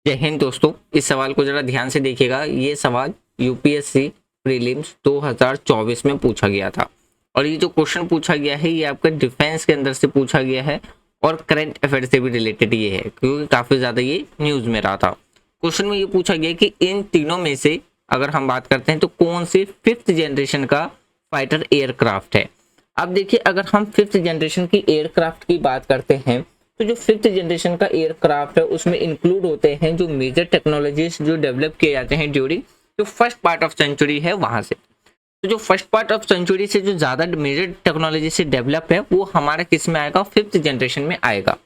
जय हिंद दोस्तों, इस सवाल को जरा ध्यान से देखिएगा। ये सवाल यूपीएससी प्रीलिम्स 2024 में पूछा गया था और ये जो क्वेश्चन पूछा गया है ये आपका डिफेंस के अंदर से पूछा गया है और करंट अफेयर से भी रिलेटेड ये है, क्योंकि काफी ज्यादा ये न्यूज में रहा था। क्वेश्चन में ये पूछा गया कि इन तीनों में से अगर हम बात करते हैं तो कौन से 5th जनरेशन का फाइटर एयरक्राफ्ट है। अब देखिए, अगर हम 5th जनरेशन की एयरक्राफ्ट की बात करते हैं तो जो 5th जनरेशन का एयरक्राफ्ट है उसमें इंक्लूड होते हैं जो मेजर टेक्नोलॉजीज जो डेवलप किए जाते हैं ड्यूरिंग जो फर्स्ट पार्ट ऑफ सेंचुरी है वहां से। तो जो फर्स्ट पार्ट ऑफ सेंचुरी से जो ज्यादा मेजर टेक्नोलॉजी से डेवलप है वो हमारा किस में आएगा, 5th जनरेशन में आएगा।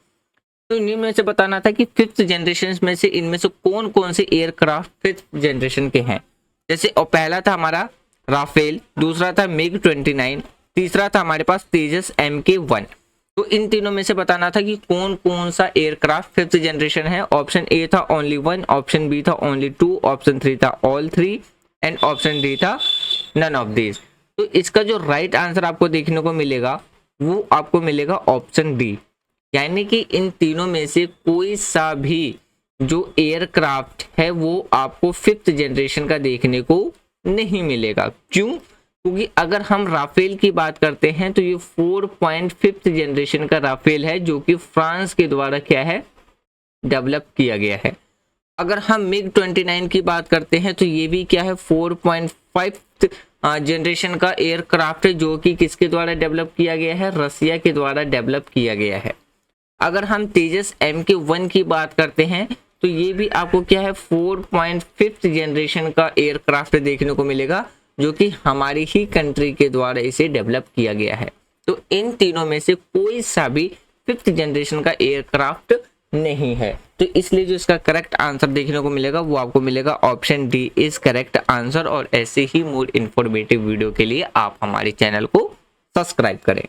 तो इन्हीं में से बताना था कि 5th जनरेशन में से इनमें से कौन कौन से एयरक्राफ्ट 5th जनरेशन के हैं। जैसे और पहला था हमारा राफेल, दूसरा था मिग 29, तीसरा था हमारे पास तेजस MK1। तो इन तीनों में से बताना था कि कौन कौन सा एयरक्राफ्ट 5th जनरेशन है। ऑप्शन ए था ओनली 1, ऑप्शन बी था ओनली 2, ऑप्शन 3 था ऑल 3 एंड ऑप्शन डी था नन ऑफ दीज। तो इसका जो राइट आंसर आपको देखने को मिलेगा वो आपको मिलेगा ऑप्शन डी, यानी कि इन तीनों में से कोई सा भी जो एयरक्राफ्ट है वो आपको 5th जनरेशन का देखने को नहीं मिलेगा। क्यों? क्योंकि अगर हम राफेल की बात करते हैं तो ये 4.5th जनरेशन का राफेल है जो कि फ्रांस के द्वारा क्या है, डेवलप किया गया है। अगर हम मिग 29 की बात करते हैं तो ये भी क्या है, 4.5th जनरेशन का एयरक्राफ्ट है जो कि किसके द्वारा डेवलप किया गया है, रसिया के द्वारा डेवलप किया गया है। अगर हम तेजस MK1 की बात करते हैं तो ये भी आपको क्या है, 4.5th जनरेशन का एयरक्राफ्ट देखने को मिलेगा जो कि हमारी ही कंट्री के द्वारा इसे डेवलप किया गया है। तो इन तीनों में से कोई सा भी 5th जनरेशन का एयरक्राफ्ट नहीं है। तो इसलिए जो इसका करेक्ट आंसर देखने को मिलेगा वो आपको मिलेगा option D is correct answer. और ऐसे ही मोर इन्फॉर्मेटिव वीडियो के लिए आप हमारे चैनल को सब्सक्राइब करें।